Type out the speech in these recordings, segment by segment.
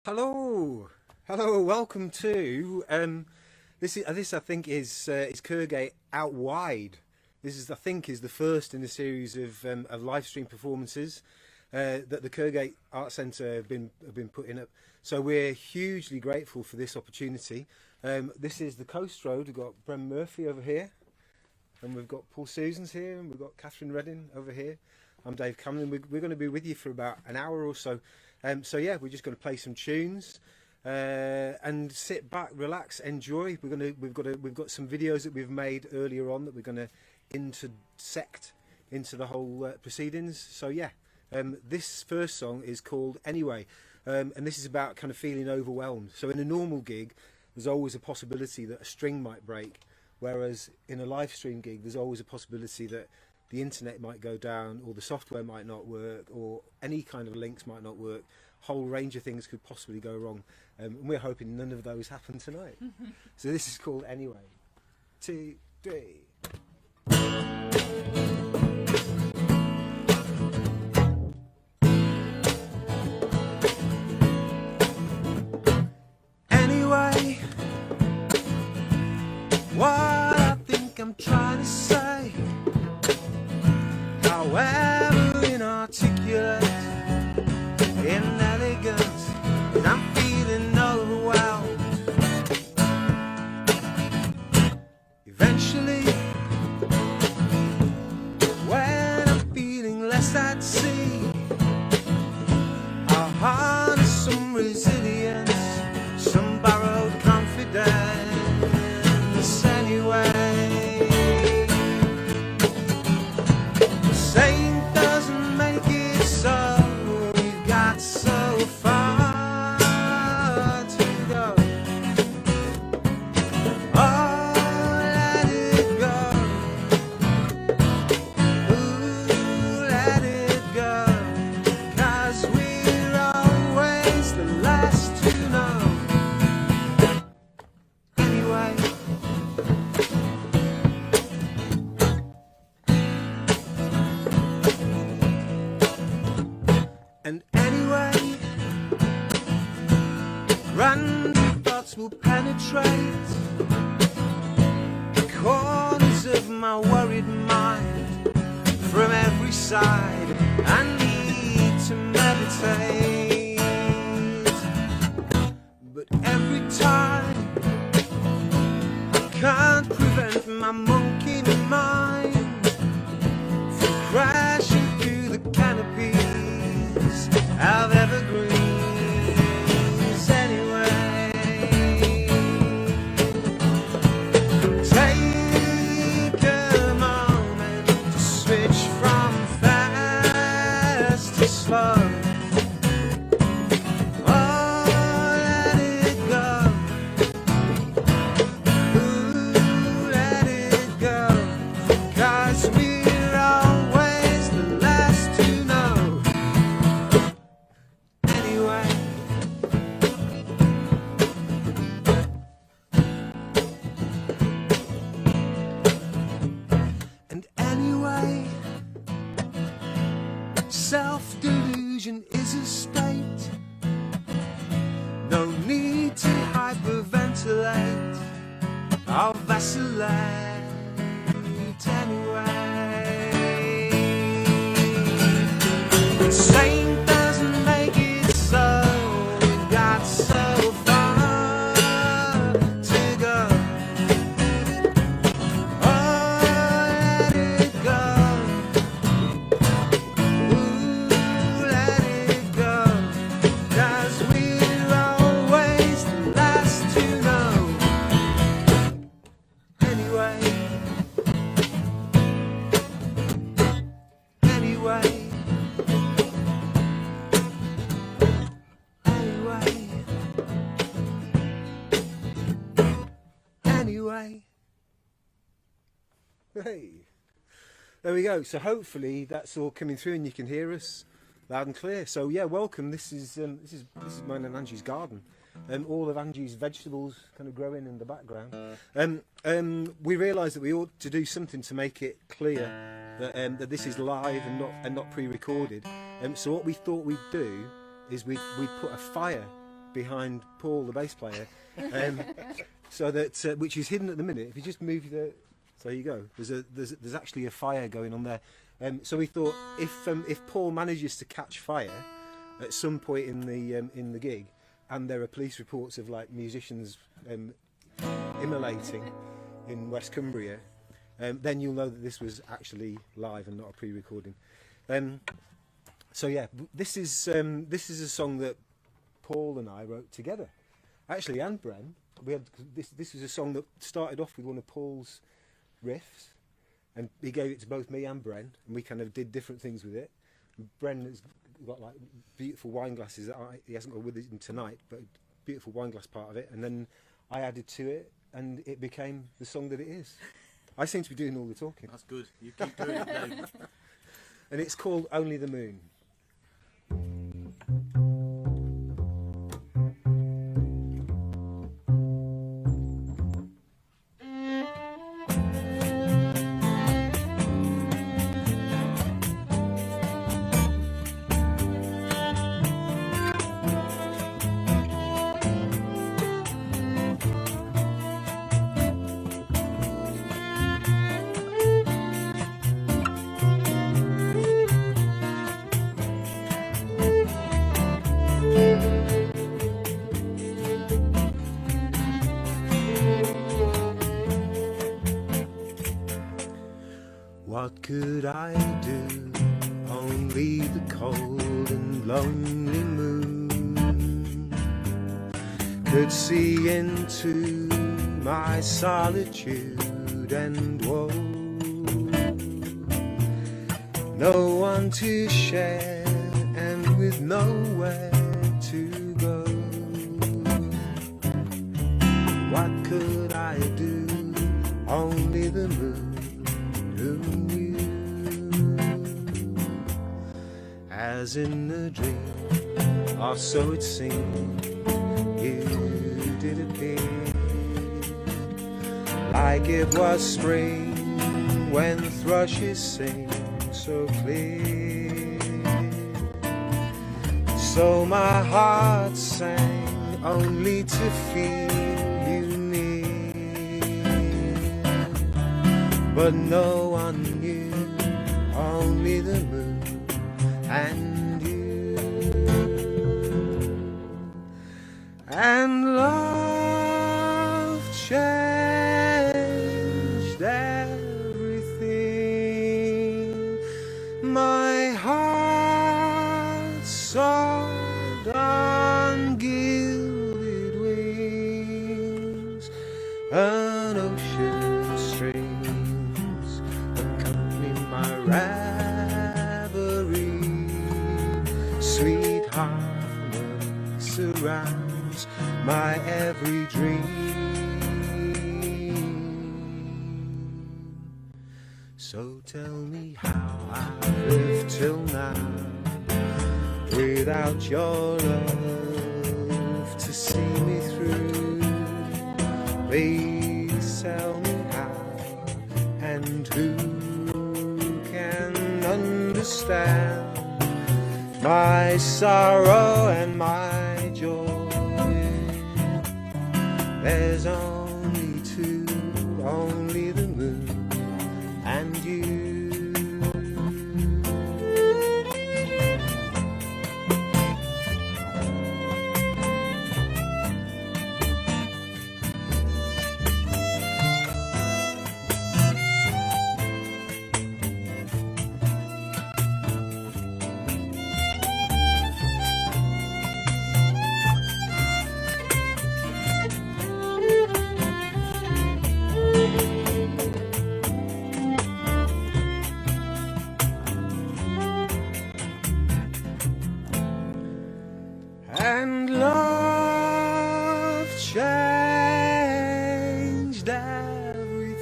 Hello, hello, welcome to this I think is Kirkgate Out Wide. This is I think is the first in a series of live stream performances that the Kirkgate Art Centre have been putting up. So we're hugely grateful for this opportunity. This is the Coast Road. We've got Bren Murphy over here, and we've got Paul Susans here, and we've got Catherine Redding over here. I'm Dave Camlin. We're going to be with you for about an hour or so. So yeah, we're just going to play some tunes and sit back, relax, enjoy. We've got some videos that we've made earlier on that we're going to intersect into the whole proceedings. So yeah, this first song is called Anyway, and this is about kind of feeling overwhelmed. So in a normal gig, there's always a possibility that a string might break, whereas in a live stream gig, there's always a possibility that the internet might go down, or the software might not work, or any kind of links might not work. A whole range of things could possibly go wrong, and we're hoping none of those happen tonight. So this is called Anyway. 2, 3. Anyway, what I think I'm trying to say, however inarticulate, inelegant, I'm feeling overwhelmed. Eventually, when I'm feeling less at sea, I'll harness some resilience, some borrowed confidence anyway. Saying doesn't make it so, we've got so far to go. Oh, let it go. Ooh, let it go. 'Cause we're always the last to know. Anyway. And anyway, random thoughts will penetrate the corners of my worried mind from every side. I need to meditate, but every time I can't prevent my monkey mind from crashing through the canopies of evergreens anyway. Take a moment to switch from fast to slow. Oh, let it go. Ooh, let it go. 'Cause we're always the last to know. Anyway, and anyway, self-delusion is a state. No need to hyperventilate. I'll vacillate anyway. Saying doesn't make it so, we've got so far to go. Oh, let it go. Ooh, let it go. 'Cause we're always the last to know. Anyway, anyway. Anyway. Hey, there we go. So hopefully that's all coming through and you can hear us loud and clear. So yeah, welcome. This is mine and Angie's garden. All of Angie's vegetables kind of growing in the background. We realised that we ought to do something to make it clear that this is live and not pre-recorded. So what we thought we'd do is we'd put a fire behind Paul, the bass player, so that which is hidden at the minute. If you just move the, so there you go. There's actually a fire going on there. So we thought if Paul manages to catch fire at some point in the gig, and there are police reports of like musicians immolating in West Cumbria, then you'll know that this was actually live and not a pre-recording. So yeah, this is a song that Paul and I wrote together, actually, and Bren. We had this was a song that started off with one of Paul's riffs, and he gave it to both me and Bren, and we kind of did different things with it. Bren has got like beautiful wine glasses that he hasn't got with him tonight, but beautiful wine glass part of it, and then I added to it, and it became the song that it is. I seem to be doing all the talking. That's good. You keep doing it, Dave. And it's called Only the Moon. What could I do? Only the cold and lonely moon could see into my solitude and woe. No one to share and with nowhere to go. What could I do? Only the moon who knew. As in a dream, or so it seemed, you did appear, like it was spring when thrushes sing so clear. So my heart sang only to feel you near, but no one knew, only the moon and you. And love changed everything. My heart soared on gilded wings. An ocean streams accompany my reverie. Sweet harmony surrounds my every dream. So tell me how I've lived till now without your love to see me through. Please tell me how and who can understand my sorrow and my joy. There's only two, only the moon and you. And love changed everything.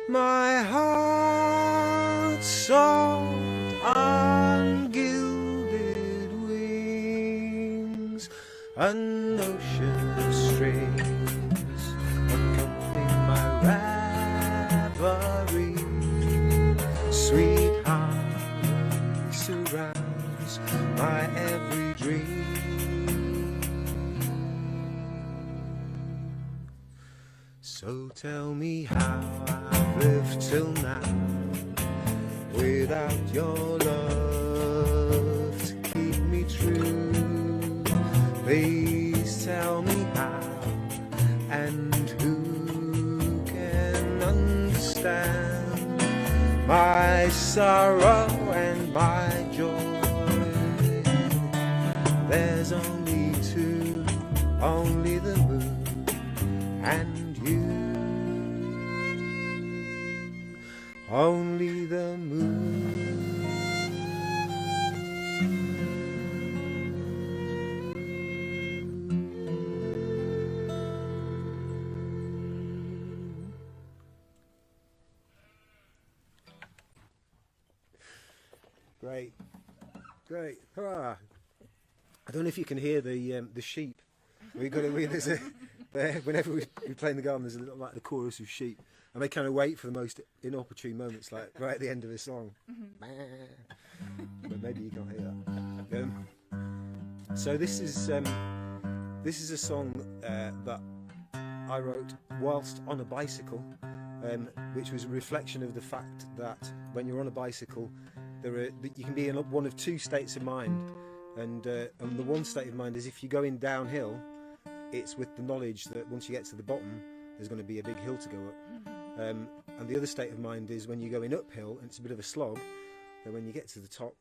My heart soared on gilded wings. An ocean strings accompany my reverie. Sweet harmony surrounds my every dream. So tell me how I've lived till now without your love to keep me true. Please tell me how, and who can understand my sorrow and my joy? There's only two, only the moon and you. Only the moon. Great, great. Hurrah. I don't know if you can hear the sheep. There's a whenever we play in the garden, there's a little like the chorus of sheep, and they kind of wait for the most inopportune moments, like right at the end of a song. But maybe you can't hear that. So this is a song that I wrote whilst on a bicycle, which was a reflection of the fact that when you're on a bicycle, you can be in one of two states of mind. And the one state of mind is if you're going downhill, it's with the knowledge that once you get to the bottom, there's going to be a big hill to go up. And the other state of mind is when you're going uphill and it's a bit of a slog, then when you get to the top,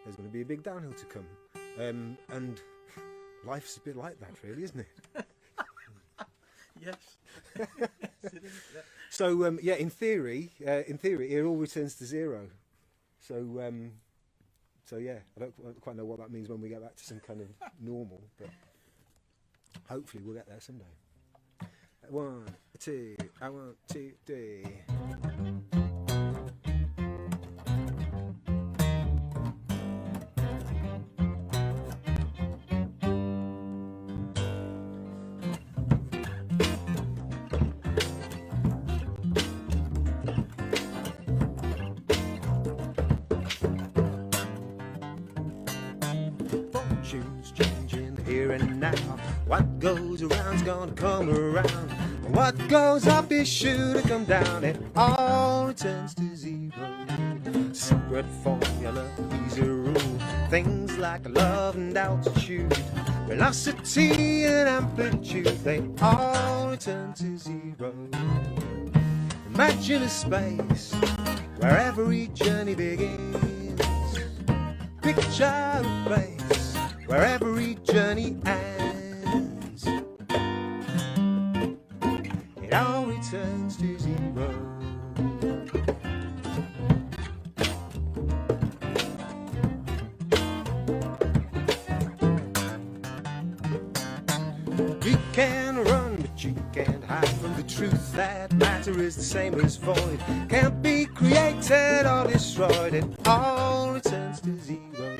there's going to be a big downhill to come. And life's a bit like that, really, isn't it? Yes. So, in theory, it all returns to zero. So yeah, I don't quite know what that means when we get back to some kind of normal, but hopefully we'll get there someday. 1, 2, 1, 2, 3. Fortunes changing here and now. What goes around's gonna come around. What goes up is sure to come down. It all returns to zero. Secret formula, easy rule. Things like love and altitude, velocity and amplitude, they all return to zero. Imagine a space where every journey begins. Picture a place where every journey ends. It all returns to zero. You can run, but you can't hide from the truth that matter is the same as void. Can't be created or destroyed. It all returns to zero.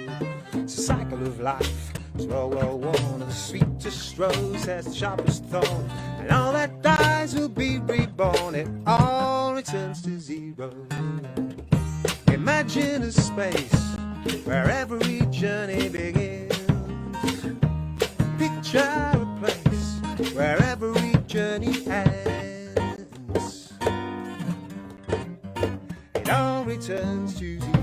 It's a cycle of life. It's well worn, and the sweetest rose has the sharpest thorn. And all that dies will be reborn. It all returns to zero. Imagine a space where every journey begins. Picture a place where every journey ends. It all returns to zero.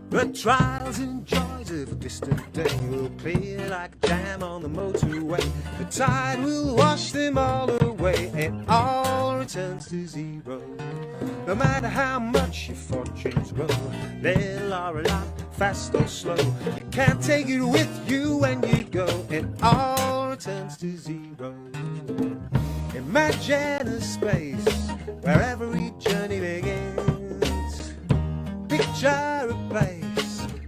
The trials and joys of a distant day will clear like a dam on the motorway. The tide will wash them all away. It all returns to zero. No matter how much your fortunes grow, little or a lot, fast or slow, you can't take it with you when you go. It all returns to zero. Imagine a space where every journey begins. Picture a place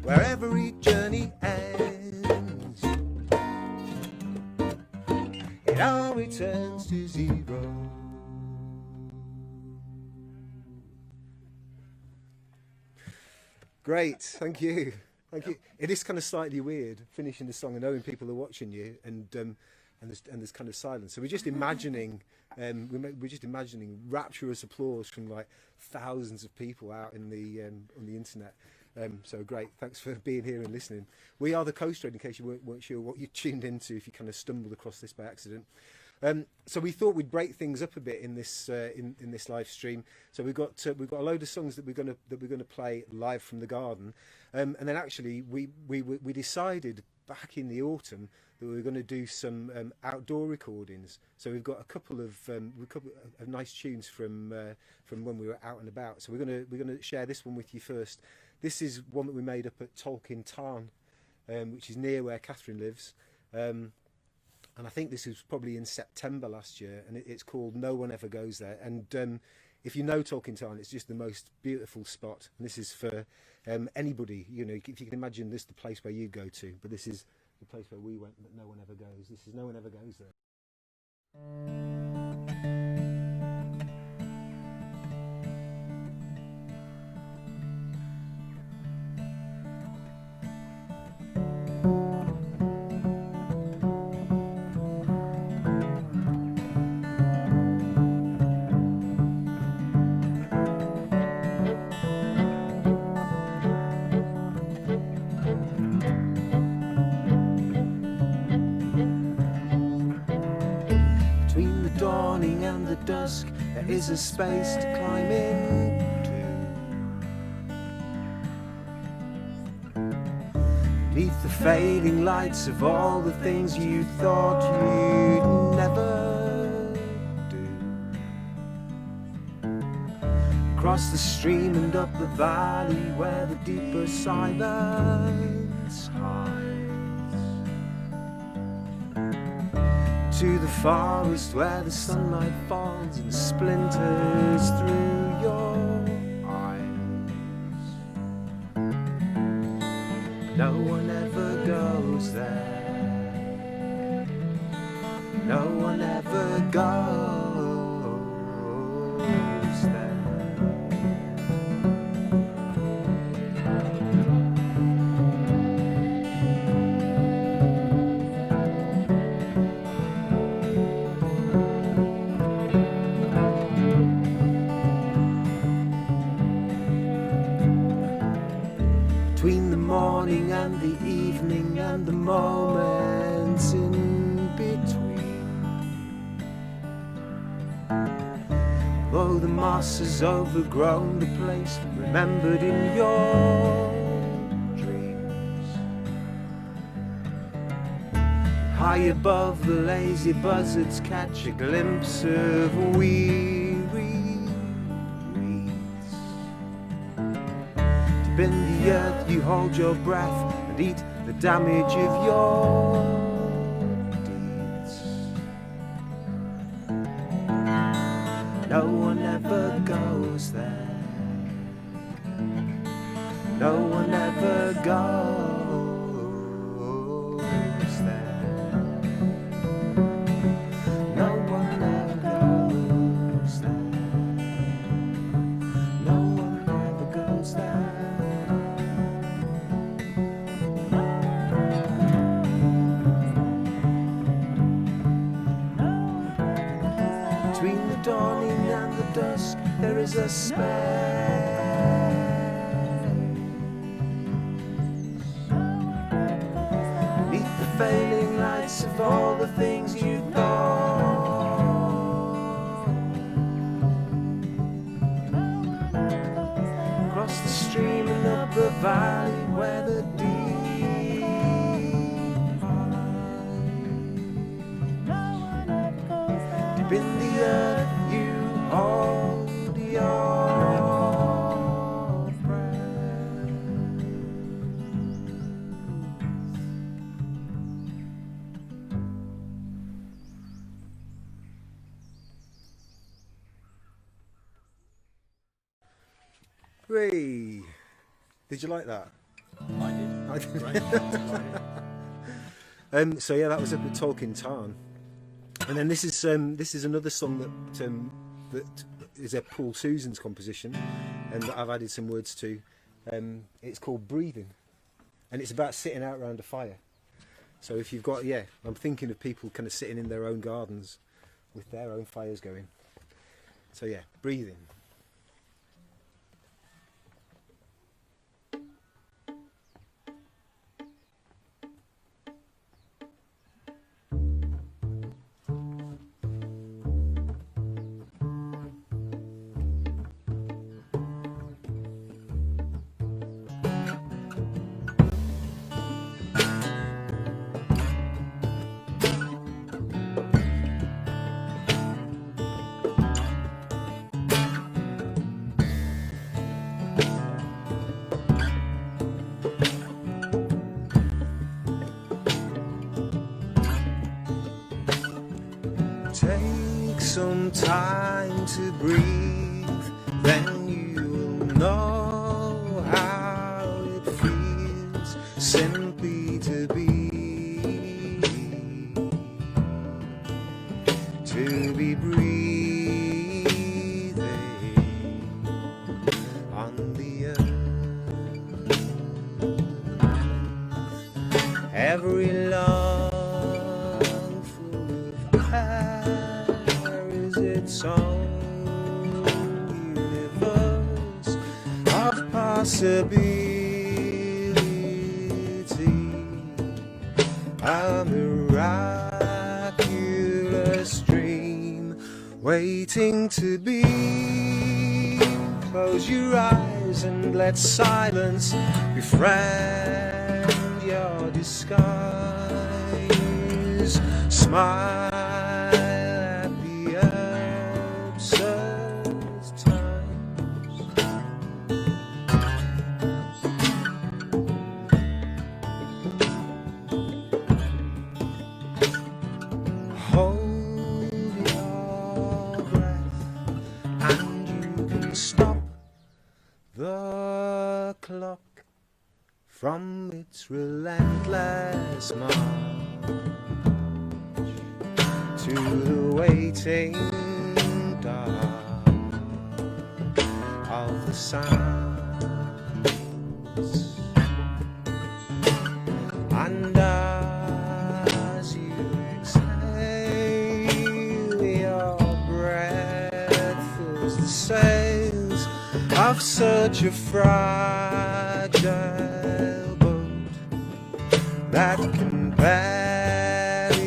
where every journey ends. It all returns to zero. Great, thank you. Thank you. It is kind of slightly weird finishing the song and knowing people are watching you, and there's kind of silence. So we're just imagining, we're just imagining rapturous applause from like thousands of people out in the on the internet. So great, thanks for being here and listening. We are the Coast Road, in case you weren't sure what you tuned into, if you kind of stumbled across this by accident. So we thought we'd break things up a bit in this in this live stream. So we've got a load of songs that we're gonna play live from the garden, and then actually we decided back in the autumn that we were going to do some outdoor recordings. So we've got a couple of nice tunes from when we were out and about. So we're gonna share this one with you first. This is one that we made up at Tolkien Tarn, which is near where Catherine lives. And I think this was probably in September last year, and it's called No One Ever Goes There. And if you know Tolkien Tarn, it's just the most beautiful spot. And this is for anybody, you know, if you can imagine this the place where you'd go to, but this is the place where we went that no one ever goes. This is No One Ever Goes There. Dusk, there is a space to climb into. Beneath the fading lights of all the things you thought you'd never do. Across the stream and up the valley where the deeper silence hides. To the forest where the sunlight falls and splinters through your eyes. No one ever goes there. No one ever goes there. Between the morning and the evening and the moments in between. Though the moss has overgrown the place remembered in your dreams. High above the lazy buzzards catch a glimpse of weary reeds. In the earth you hold your breath and eat the damage of your deeds. No one ever goes there. No one ever goes there. No one ever goes there. No one ever goes there. Dawning and the dusk, there is a space. Beneath the failing lights of all the things you thought. Across the stream and up the valley where the deep lie. Deep in the earth hold your breath. Hooray! Did you like that? I did. Great. So yeah, that was up at Tolkien Tarn. And then this is another song that is a Paul Susan's composition, and that I've added some words to. It's called Breathing, and it's about sitting out around a fire. So if you've got, I'm thinking of people kind of sitting in their own gardens with their own fires going. So yeah, breathing. time to breathe, then you will know how it feels simply to be breathing on the earth. Every lung full of air is its own universe of possibility, a miraculous dream waiting to be. Close your eyes and let silence befriend your disguise. Smile at the absurd times. Hold your breath and you can stop the clock from its relentless march to the waiting dark of the sounds. And as you exhale, your breath fills the sails of such a fragile boat that can barely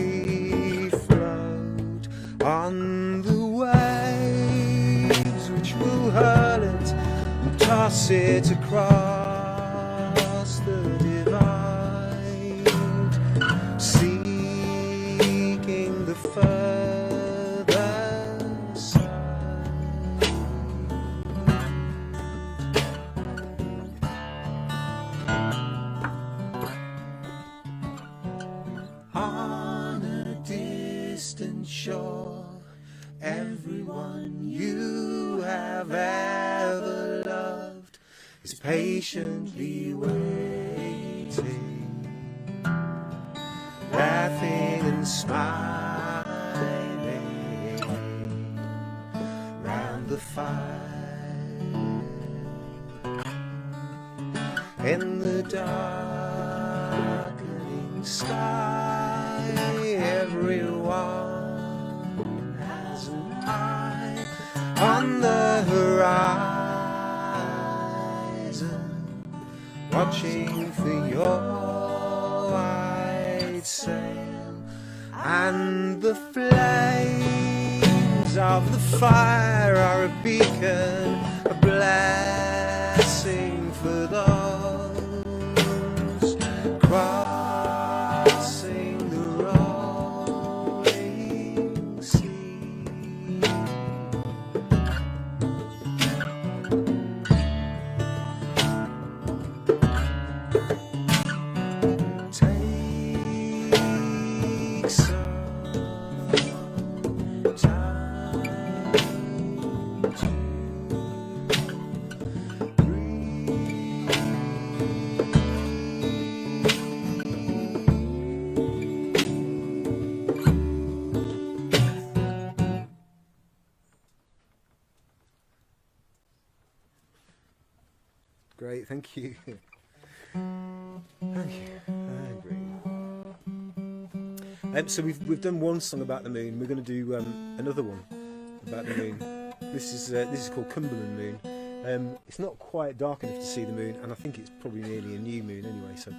float on the waves, which will hurl it and toss it across the divide, seeking the further side. On a distant shore, everyone you have ever loved is patiently waiting, laughing and smiling round the fire. In the darkening sky, everyone has an eye on the horizon, watching for your white sail, and the flames of the fire are a beacon, a blessing for those crossing the rolling sea. Take some time to Great, thank you. Thank you. Great. So we've done one song about the moon. We're going to do another one about the moon. This is called Cumberland Moon. It's not quite dark enough to see the moon, and I think it's probably nearly a new moon anyway. So,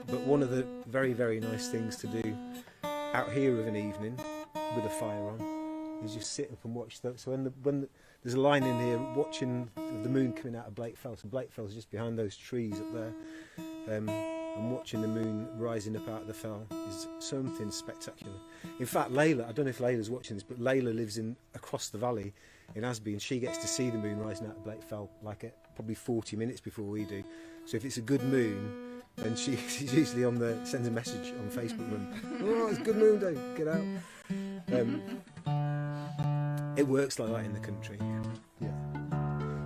but one of the very, very nice things to do out here of an evening with a fire on is just sit up and watch that. So when there's a line in here watching the moon coming out of Blakefell. So Blakefell's just behind those trees up there, and watching the moon rising up out of the fell is something spectacular. In fact, Layla, I don't know if Layla's watching this, but Layla lives across the valley in Asby, and she gets to see the moon rising out of Blakefell like probably 40 minutes before we do. So if it's a good moon, then she's usually sends a message on Facebook going, "Oh, it's good moon day, get out." It works like that in the country. Yeah.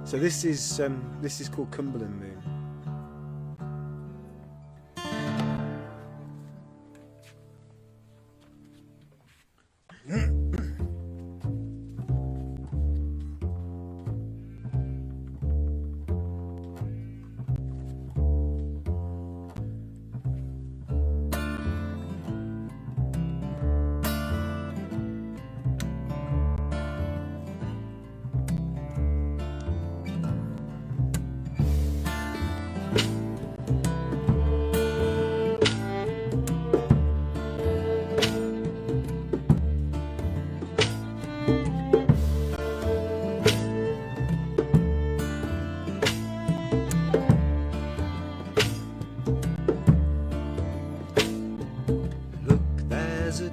So this is called Cumberland Moon.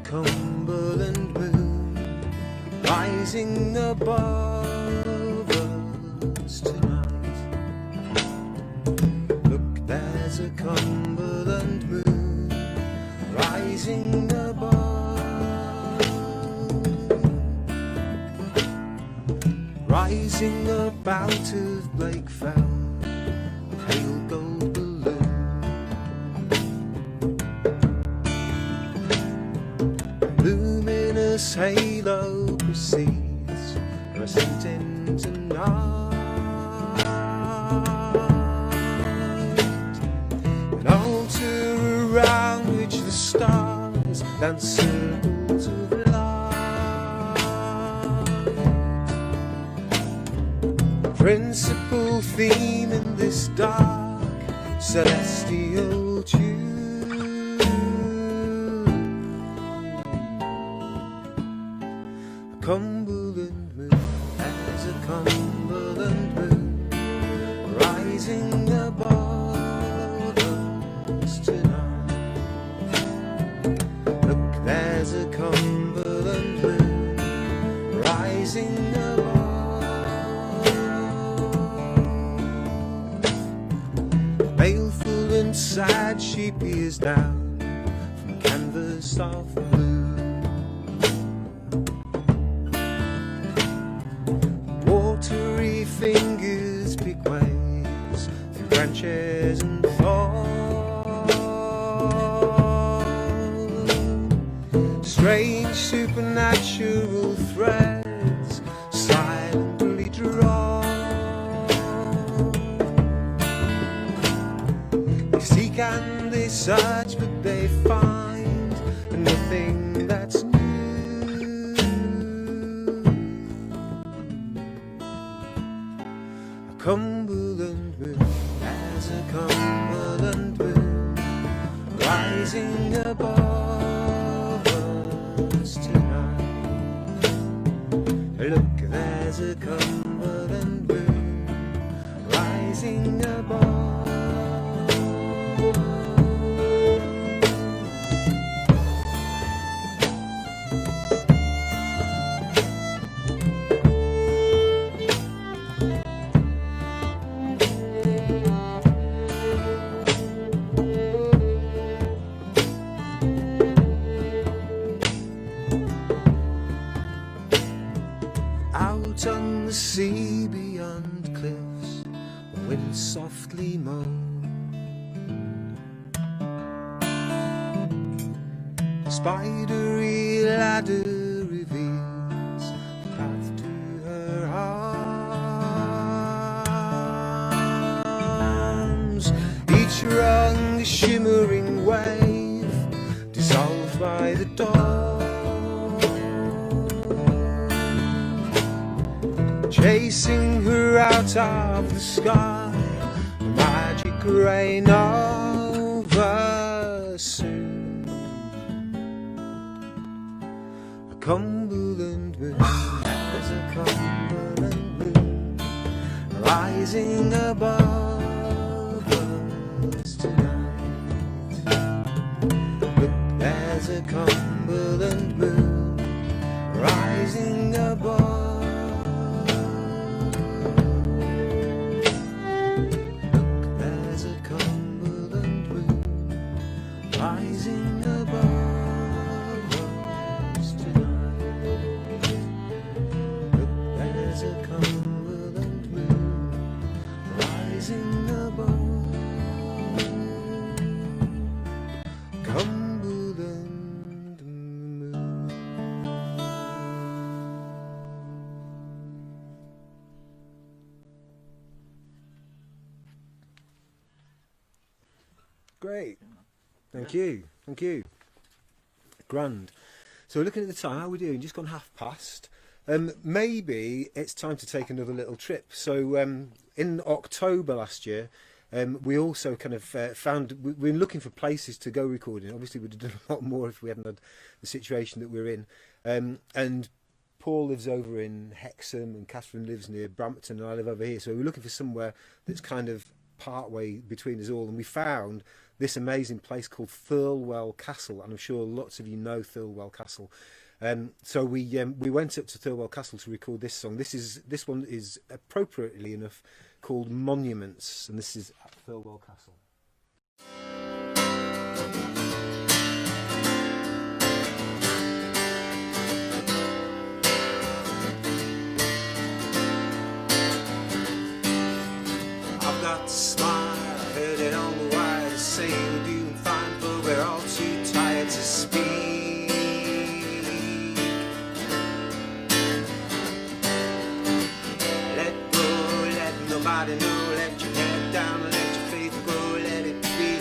Cumberland moon rising above us tonight. Look, there's a Cumberland moon rising above, rising up out of Blakefell, pale gold balloon. Luminous halo proceeds, crescent into night, an altar around which the stars dance circles of light. Principal theme in this dark celestial tune. Cumberland moon, there's a Cumberland moon rising above us tonight. Look, there's a Cumberland moon rising above, baleful and sad she peers down from canvas of blue. Watery fingers pick ways through branches and thorns. Strange supernatural threads silently drawn. They seek and they search, but they find nothing that's new. Cumberland moon, there's a Cumberland moon rising above us tonight. Look, there's a Cumberland moon rising above. Out on the sea beyond cliffs, wind softly moan. A spidery ladder reveals the path to her arms. Each rung a shimmering wave, dissolved by the dawn. Chasing her out of the sky, a magic rain over soon. A Cumberland moon, there's a Cumberland moon rising above us tonight. Look, there's a Cumberland moon rising above. Rising above us tonight. There's a Cumberland moon rising above. Cumberland Moon. Great. Thank you. Thank you. Grand. So looking at the time, how are we doing? Just gone 5:30. Maybe it's time to take another little trip. So in October last year, we also kind of found we've been looking for places to go recording. Obviously, we'd have done a lot more if we hadn't had the situation that we're in. And Paul lives over in Hexham, and Catherine lives near Brampton, and I live over here. So we're looking for somewhere that's kind of part way between us all, and we found this amazing place called Thirlwell Castle, and I'm sure lots of you know Thirlwell Castle. So we went up to Thirlwell Castle to record this song. This one is appropriately enough called Monuments, and this is at Thirlwell Castle. I've got to smile, I heard it on the wire to say we're doing fine, but we're all too tired to speak. Let go, let nobody know, let your head down, let your faith grow, let it be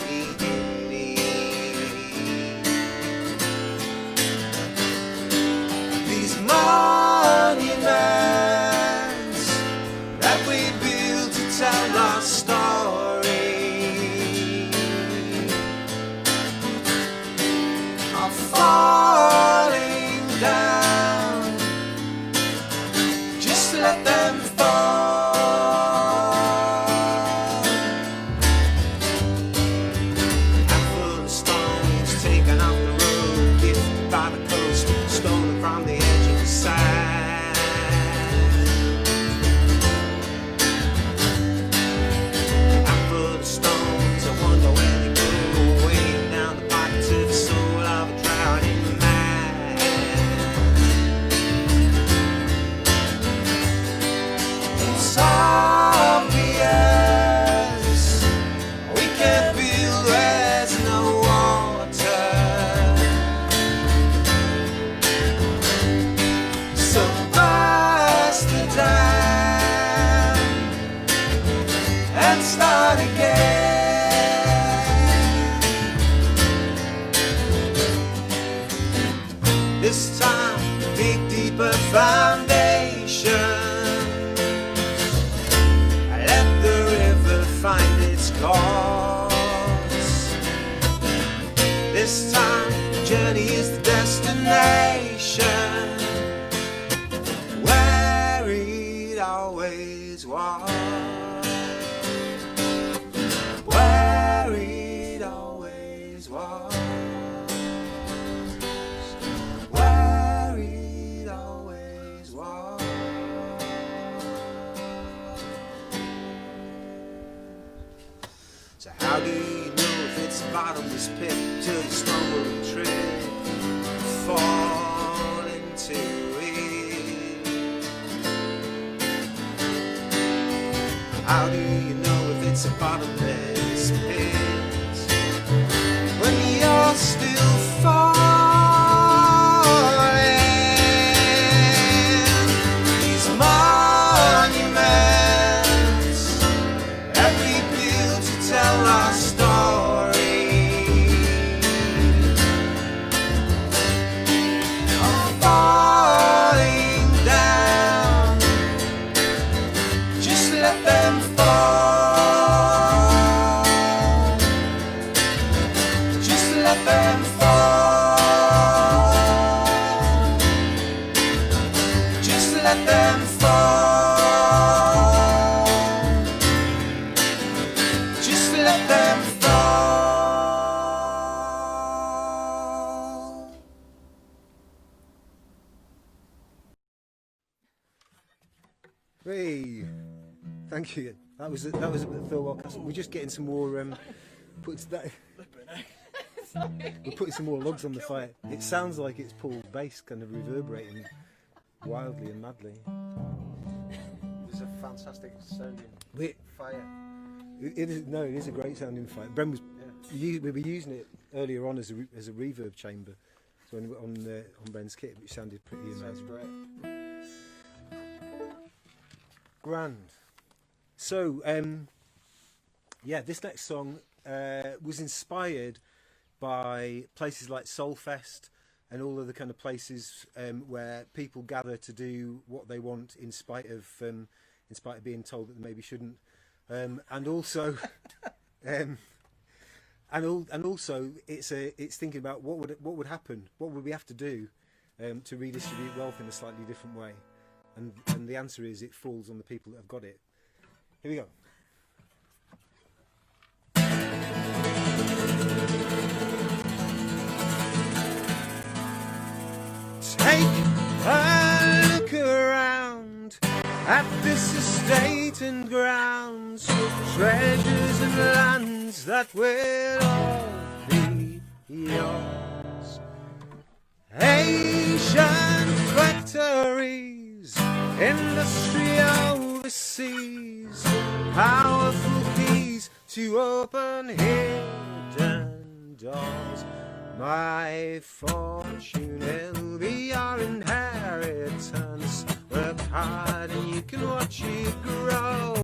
in me. These monuments that we build to tell our story are falling down. Just let them fall. Handful of stones taken off the road, gifted by the coast, stolen from the edge of the sand. Handful of stones, I wonder where they go, weighing down the pockets of the soul of a drowning man. It's obvious we can't build where there's no water. So burst the dam and start again. This time, dig deeper foundations. Let the river find its course. This time, the journey is the destination, where it always was. Where it always was. Where it always was. So how do you know if it's a bottomless pit till you stumble and trip, fall into it? How do you know if it's a bottomless pit when you're still falling? These monuments that we build to tell our story are falling down. Just let them fall. Just let them fall. Just let them fall. Just let them fall. Hey, thank you. That was a bit of Thirlwell Castle. We're just getting some more. We're putting some more logs on the fire. It sounds like it's Paul's bass kind of reverberating wildly and madly. a fantastic sounding We- fire. It is a great sounding fight. Bren was we were using it earlier on as a reverb chamber, so on Bren's kit, which sounded pretty Sounds amazing. great. Grand. So this next song was inspired by places like Soulfest and all of the kind of places where people gather to do what they want in spite of being told that they maybe shouldn't, and also it's thinking about what would happen, what would we have to do to redistribute wealth in a slightly different way, and the answer is it falls on the people that have got it. Here we go. Take a look around at this estate and grounds, treasures and lands that will all be yours. Ancient factories, industry overseas, powerful keys to open hidden doors. My fortune will be your inheritance. Work hard and you can watch it grow.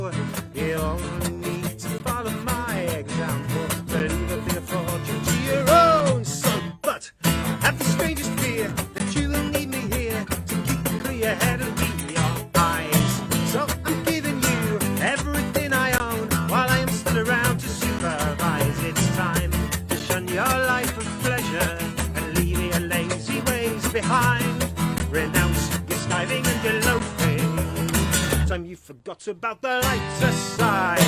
You only need to follow my example, but leave a bit of fortune to your own son. But I have the strangest fear that you will need me here to keep a clear head and be your eyes. So I'm giving you everything I own while I am still around to supervise. It's time to shun your life of pleasure and leave your lazy ways behind. Renounce your skiving and your loafing. Time you forgot about the lighter side.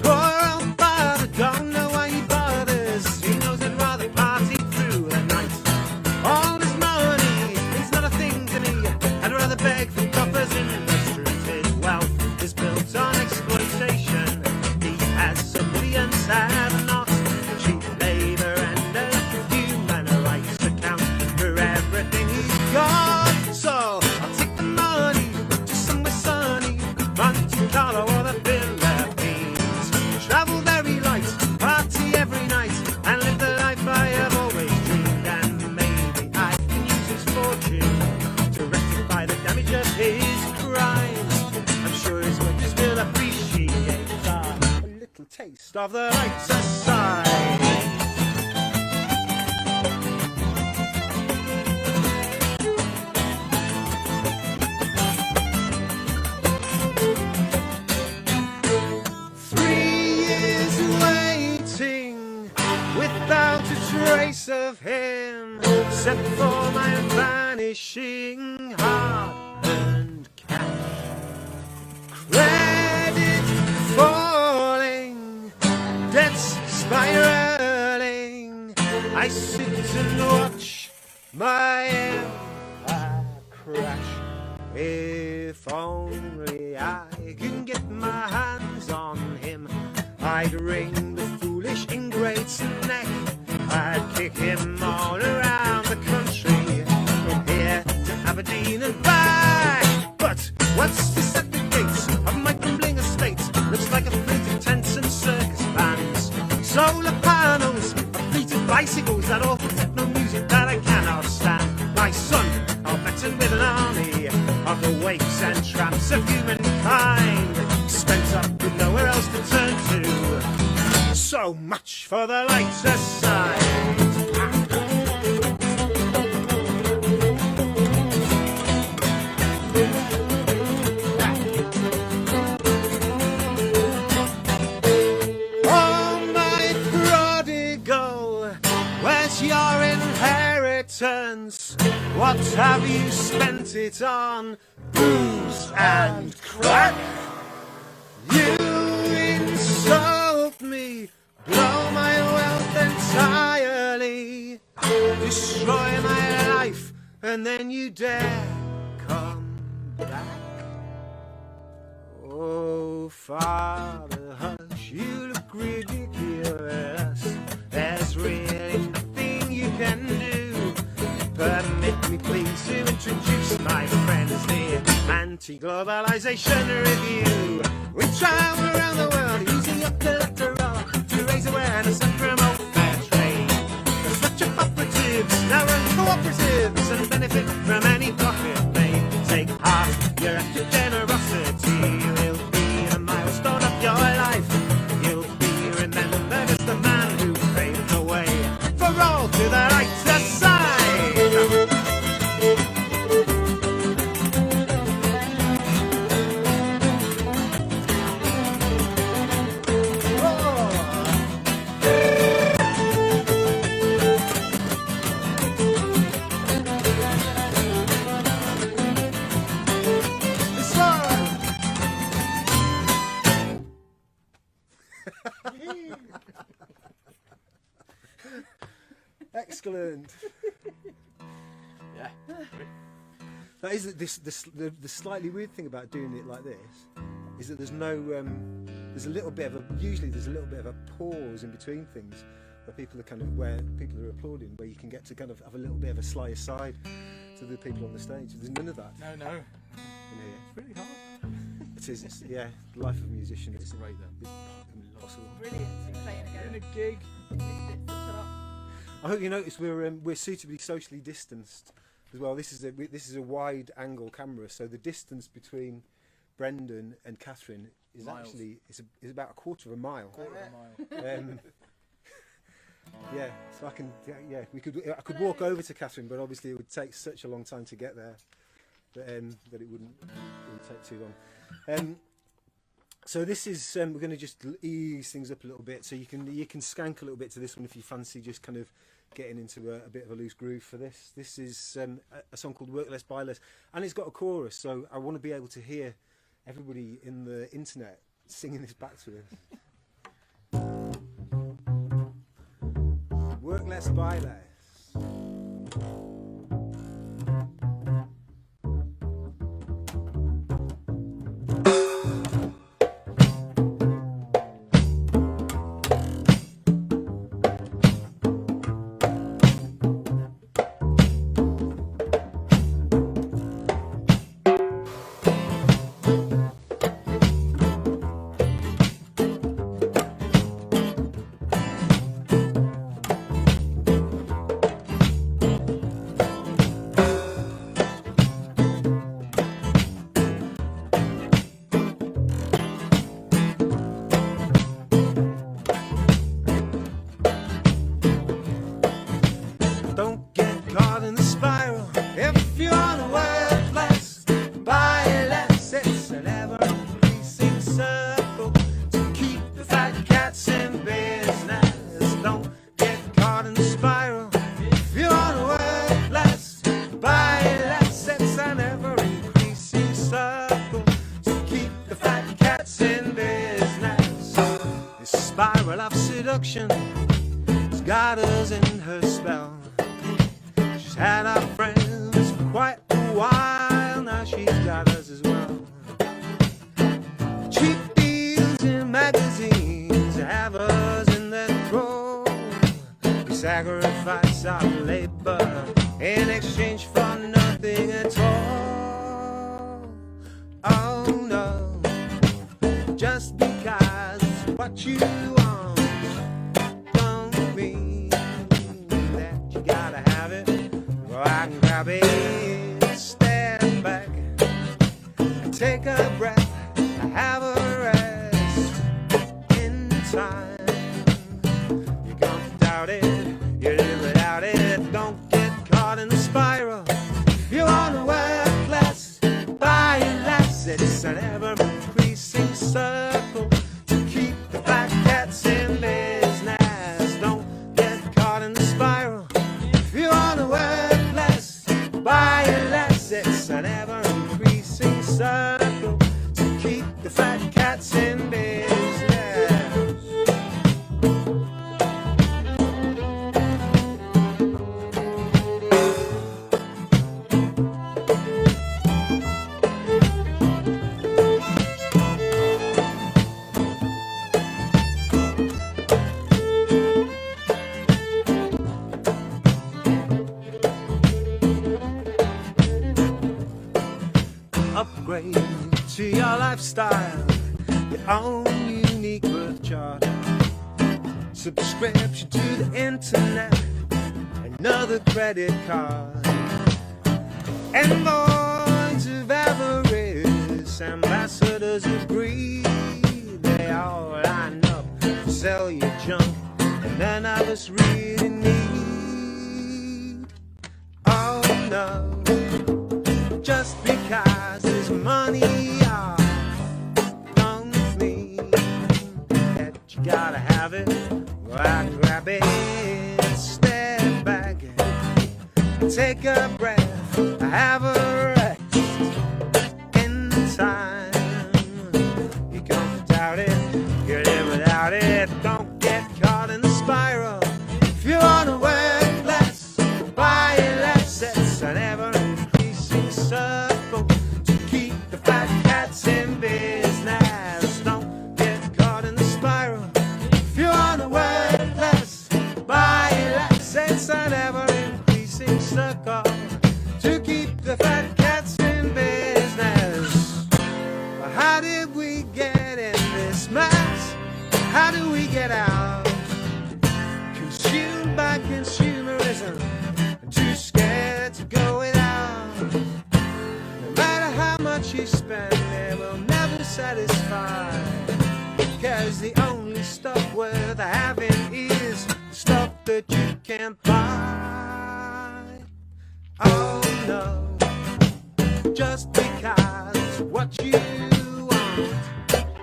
Poor old father don't know why he bothers. He knows I'd rather party through the night. All this money is not a thing to me. I'd rather beg for coppers in the street. His wealth is built on exploitation. He has a millions have not. Cheap labour and a lack of human rights to count for everything he's got. So I'll take the money to somewhere sunny, Monte Carlo or the Philippines. Travel very light, party every night, and live the life I have always dreamed. And maybe I can use his fortune to rectify the damage of his crimes. I'm sure his workers will appreciate a little taste of the lighter side. 3 years waiting without a trace of him, except for my vanishing hard-earned cash. Credit falling, debts spiraling. I sit and watch my empire crash. If only I can get my hands on him, I'd wring the foolish ingrate's neck. I'd kick him all around the country, from here to Aberdeen and back. But what's this at the gates of my crumbling estate? Looks like a fleet of tents and circus bands, solar panels, a fleet of bicycles, that awful techno music that I cannot stand. My son, I'll better with an army of the wakes and tramps of humankind, spent up with nowhere else to turn to. So much for the lighter side. Oh, my prodigal, where's your inheritance? What have you spent it on? Booze and crack? You insult me, blow my wealth entirely, destroy my life, and then you dare come back. Oh, Father, hush, you look Taxation Review. We travel around the world using your collateral to raise awareness and promote fair trade. The structure cooperatives now run cooperatives and benefit from any profit made. Take heart, your act of generosity will be a milestone of your life. You'll be remembered as the man who paved the way for all to the lighter side. Excellent. Yeah. That is the slightly weird thing about doing it like this is that there's no there's a little bit of a pause in between things where people are applauding, where you can get to kind of have a little bit of a sly aside to the people on the stage. There's none of that. No. In here. It's really hard. It is. Yeah, the life of a musician is Great though. impossible. Brilliant to be playing In again. a gig. Missed it such a lot. I hope you notice we're suitably socially distanced as well. This is a wide angle camera, so the distance between Brendan and Catherine is Miles. actually is about a quarter of a mile. Quarter of a mile. Yeah, so I could walk over to Catherine, but obviously it would take such a long time to get there that it wouldn't take too long. So this is we're going to just ease things up a little bit, so you can skank a little bit to this one if you fancy just kind of getting into a bit of a loose groove for this. This is a song called Work Less, Buy Less, and it's got a chorus, so I want to be able to hear everybody in the internet singing this back to us. Work less, buy less. Has got us in her spell. She's had our friends for quite a while, now she's got us as well. Cheap deals in magazines have us in their thrall. We sacrifice our labour in exchange for nothing at all. Oh no, just because it's what you want I can grab it, stand back, take a breath, have a rest in time. You can't doubt it, you live without it. Don't get caught in the spiral. You want to work less, buy less. It's an ever-increasing circle to keep the fat cats in business. Don't get caught in the spiral. You want to work, buy less, it's an ever-increasing circle to keep the fat cats in business. lifestyle, your own unique birth chart, subscription to the internet, another credit card, envoys of avarice, ambassadors of greed. They all line up to sell you junk, and none of us really need. Oh no, just because there's money, don't mean that you gotta have it. Why grab it, step back, take a breath, have a rest in time. You can't doubt it, you live without it. Don't get caught in the spiral. If you wanna work less, buy less. It's an ever-increasing circle to keep the fat cats in business. Don't get caught in the spiral. If you wanna work less, buy less. It's an ever-increasing circle to keep the fat cats in business. But how did we get in this mess? How do we get out? Consumed by consumerism, and too scared to go without. No matter how much you spend, it will never satisfy. Because the only stuff worth having is stuff that you can't buy. Oh no, just because what you want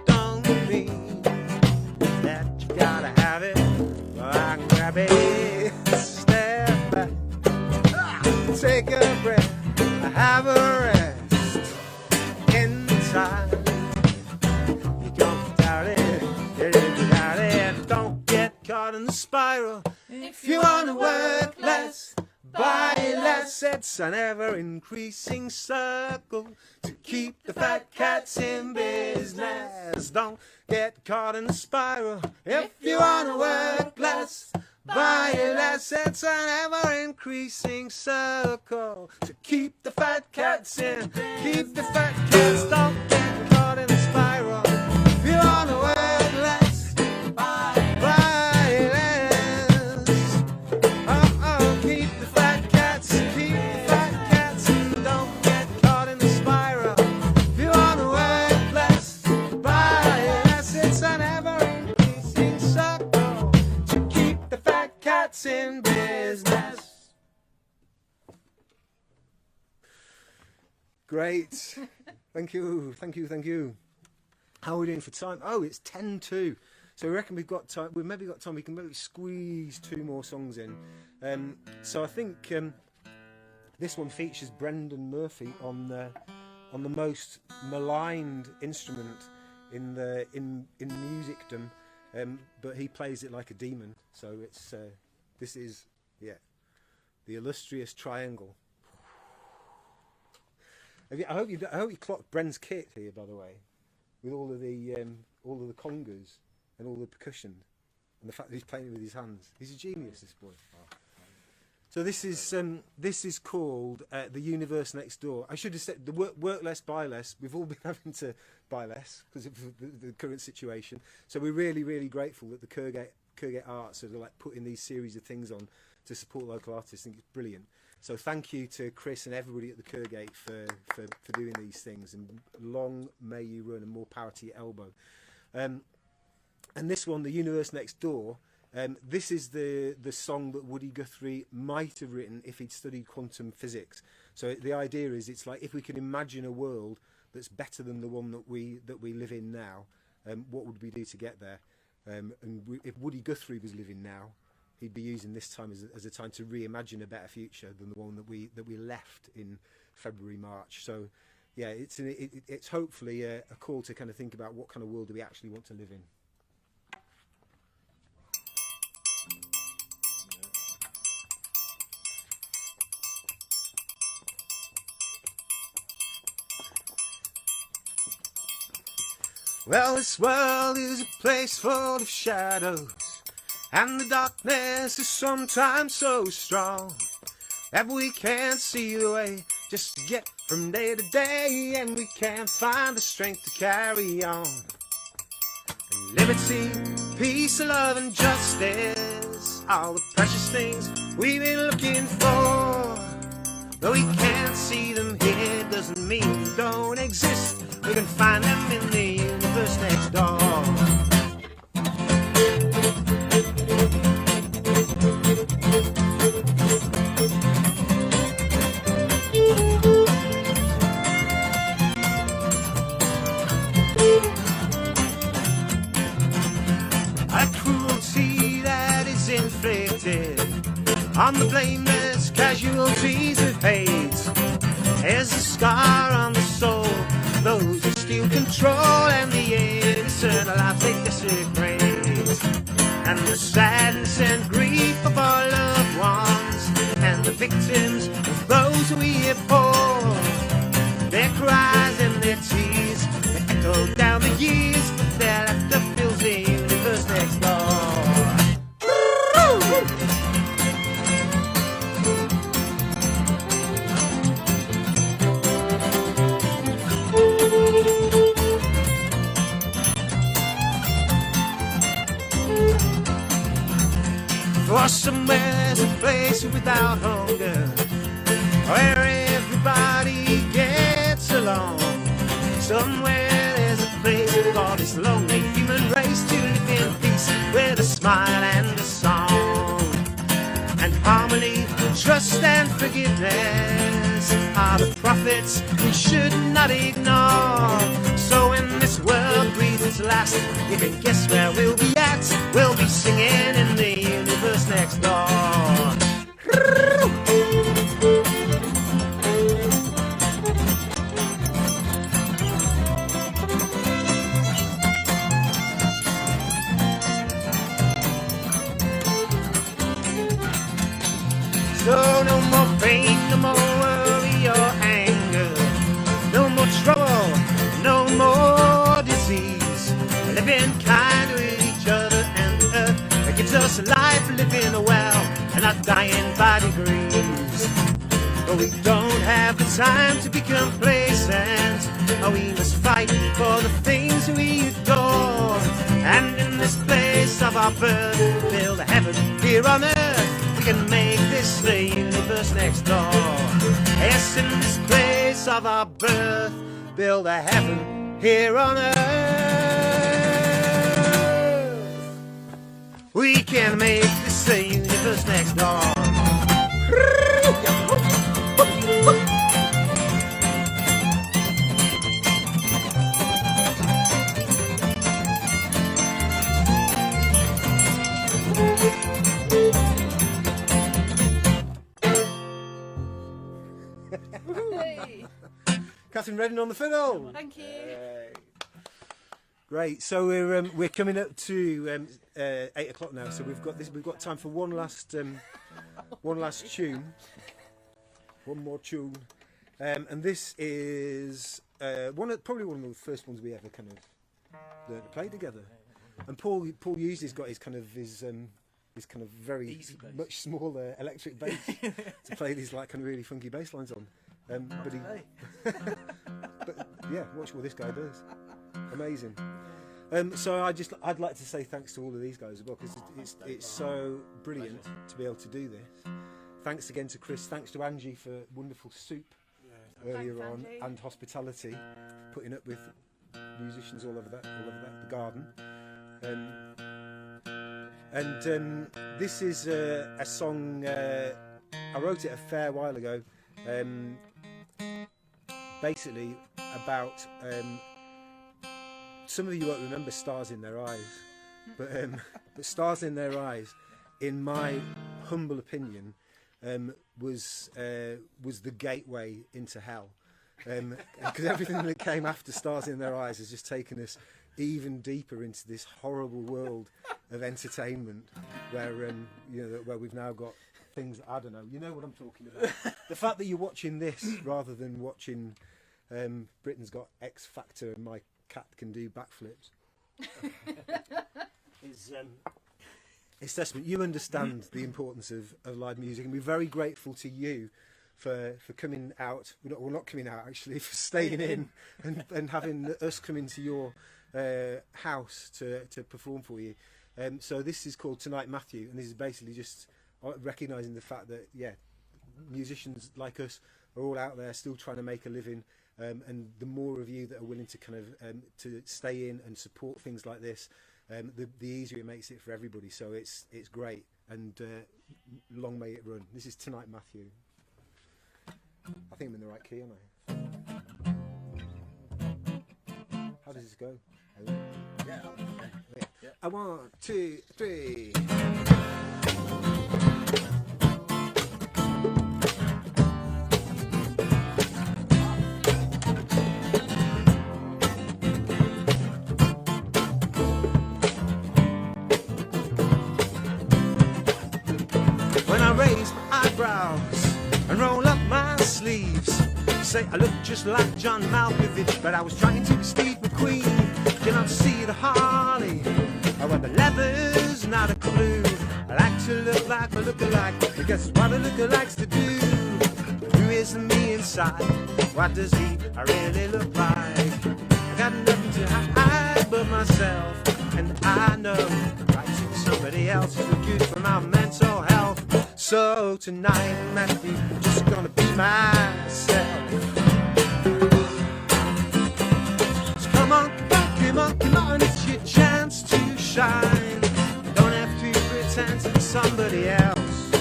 don't mean that you gotta have it. Well, I can grab it, step back, take a breath, have a rest in time. You can't doubt it, you live without it. Don't get caught in the spiral. If you wanna work less, buy less. It's an ever-increasing circle to keep the fat cats in business. Don't get caught in the spiral. If you wanna work less, buy less. It's an ever-increasing circle to keep the fat cats in. Keep the fat cats. Don't get caught in the spiral. If you wanna work less, buy less. Oh, keep the fat cats. Keep the fat cats. Don't get caught in the spiral. If you wanna work less, buy less. It's an ever-increasing circle to keep the fat cats in business. Great. Thank you. How are we doing for time? Oh, it's 10:02. So we reckon we've got time. We've maybe got time. We can maybe squeeze 2 more songs in. So I think this one features Brendan Murphy on the most maligned instrument in musicdom, but he plays it like a demon. So it's this is the illustrious triangle. I hope you clocked Bren's kit here, by the way, with all of the congas and all the percussion, and the fact that he's playing it with his hands. He's a genius, this boy. So this is called The Universe Next Door. I should have said the work less, buy less. We've all been having to buy less because of the current situation. So we're really, really grateful that the Kirkgate Arts are like putting these series of things on to support local artists. I think it's brilliant. So thank you to Chris and everybody at the Kirkgate for doing these things, and long may you run, and more power to your elbow. And this one, The Universe Next Door, this is the song that Woody Guthrie might have written if he'd studied quantum physics. So the idea is, it's like if we can imagine a world that's better than the one that we live in now, what would we do to get there? If Woody Guthrie was living now, he'd be using this time as a time to reimagine a better future than the one that we left in February, March. So yeah, it's hopefully a call to kind of think about what kind of world do we actually want to live in. Well, this world is a place full of shadows, and the darkness is sometimes so strong that we can't see the way just to get from day to day, and we can't find the strength to carry on. And liberty, peace, love and justice, all the precious things we've been looking for. Though we can't see them here, doesn't mean they don't exist. We can find them in the universe next door. Inflicted on the blameless casualties of hate. There's a scar on the soul, those who steal control, and the innocent lives they desecrate. And the sadness and grief of our loved ones, and the victims of those we abhor. Their cries and their tears, they echo down the years, but their laughter fills the universe next door. For somewhere's a place without hunger, where everybody gets along. Somewhere there's a place for this lonely human race to live in peace, with a smile and a song. And harmony, trust and forgiveness are the prophets we should not ignore. So when this world breathes its last, you can guess where we'll be at. We'll be singing in the universe next door. So no more pain, no more worry or anger, no more trouble, no more disease. Living kind with each other and the earth that gives us life, living well and not dying by degrees. But we don't have the time to be complacent. We must fight for the things we adore. And in this place of our birth, build a heaven here on earth. We can make this the universe next door. Yes, in this place of our birth, build a heaven here on earth. We can make this the universe next door. Hey. Catherine Redding on the fiddle. Thank you. Great. So we're coming up to 8 o'clock now. So we've got time for one last tune, one more tune, and this is probably one of the first ones we ever kind of learned to play together. And Paul usually's got his kind of very much smaller electric bass to play these like kind of really funky bass lines on. But yeah, watch what this guy does. Amazing. So I'd like to say thanks to all of these guys as well, because it's so brilliant to be able to do this. Thanks again to Chris. Thanks to Angie for wonderful soup earlier Thanks, on, Angie. and hospitality, putting up with musicians all over the garden. And this is a song I wrote it a fair while ago. Basically about some of you won't remember Stars in Their Eyes, but Stars in Their Eyes, in my humble opinion, was the gateway into hell, because everything that came after Stars in Their Eyes has just taken us even deeper into this horrible world of entertainment, where where we've now got things, I don't know, you know what I'm talking about. The fact that you're watching this rather than watching Britain's Got X Factor and My Cat Can Do Backflips is it's testament. You understand the importance of live music, and we're very grateful to you for coming out. We're not coming out actually, for staying in and having us come into your house to perform for you. So this is called Tonight Matthew, and this is basically just recognising the fact that musicians like us are all out there still trying to make a living, and the more of you that are willing to kind of to stay in and support things like this, the easier it makes it for everybody. So it's great, and long may it run. This is Tonight Matthew. I think I'm in the right key, aren't I? How does this go? Yeah. I 1, 2, 3. When I raise my eyebrows and roll up my sleeves, say I look just like John Malkovich, but I was trying to be Steve McQueen. Cannot see the Harley, or what the leather's not a clue. I like to look like my lookalike, because it's what a lookalikes to do. Who is the me inside? What does he really look like? I got nothing to hide but myself, and I know writing somebody else is good for my mental health. So tonight, Matthew, I'm just gonna be myself. So come on, it's your chance to shine. You don't have to pretend to be somebody else.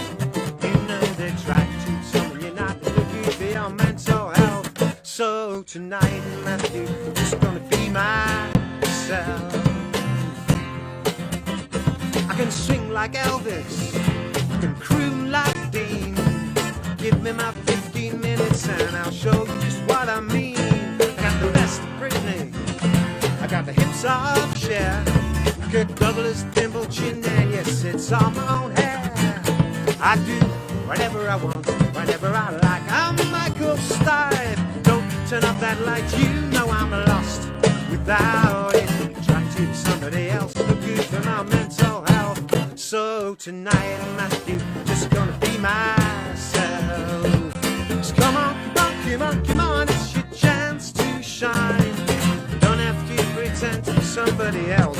You know they try to tell me you're not looking for your mental health. So tonight, Matthew, I'm just gonna be myself. I can sing like Elvis, I can croon like Dean. Give me my 15 minutes and I'll show you just what I mean. I got the best of Britney, I got the hips of Cher, Kirk Douglas, dimple chin, and yes, it's all my own hair. I do whatever I want, whenever I like. I'm Michael Stipe. Don't turn up that light, you know I'm lost without it. Try to be somebody else, look good for my mental health. So tonight, Matthew, just gonna be myself. So come on, it's your chance to shine. Don't have to pretend to be somebody else.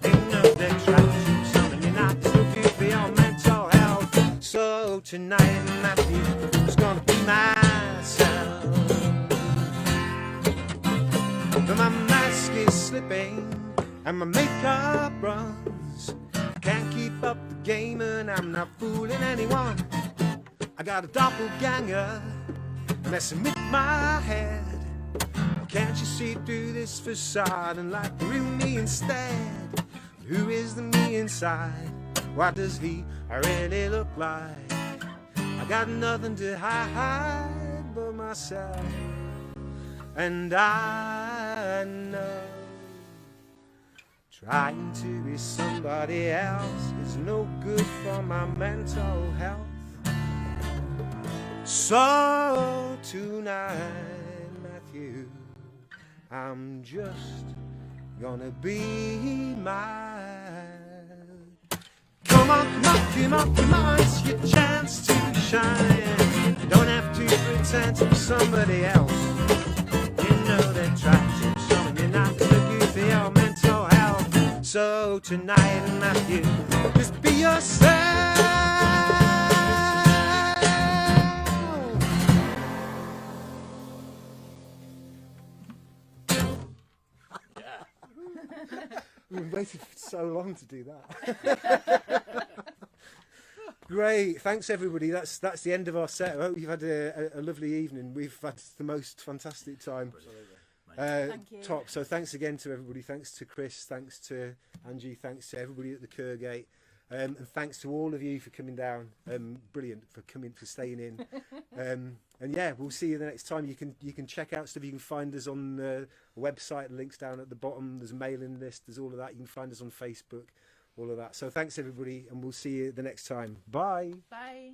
Ain't no they try to something you're not so good for your mental health. So tonight, Matthew, just gonna be myself. But my mask is slipping and my makeup runs. I can't keep up the game and I'm not fooling anyone. I got a doppelganger messing with my head. Can't you see through this facade and like the real me instead? Who is the me inside? What does he really look like? I got nothing to hide but myself, and I know trying to be somebody else is no good for my mental health. So tonight, Matthew, I'm just gonna be come on, it's your chance to shine. You don't have to pretend to be somebody else. You know they try to show you're not looking for your mental health. So tonight, Matthew, just be yourself. We've been waiting for so long to do that. Great, thanks everybody. That's the end of our set. I hope you've had a lovely evening. We've had the most fantastic time. Thank you. Top. So thanks again to everybody. Thanks to Chris. Thanks to Angie. Thanks to everybody at the Kirkgate. And thanks to all of you for coming down. Brilliant for staying in. And yeah, we'll see you the next time. You can check out stuff. You can find us on the website. Links down at the bottom. There's a mailing list. There's all of that. You can find us on Facebook. All of that. So thanks everybody, and we'll see you the next time. Bye. Bye.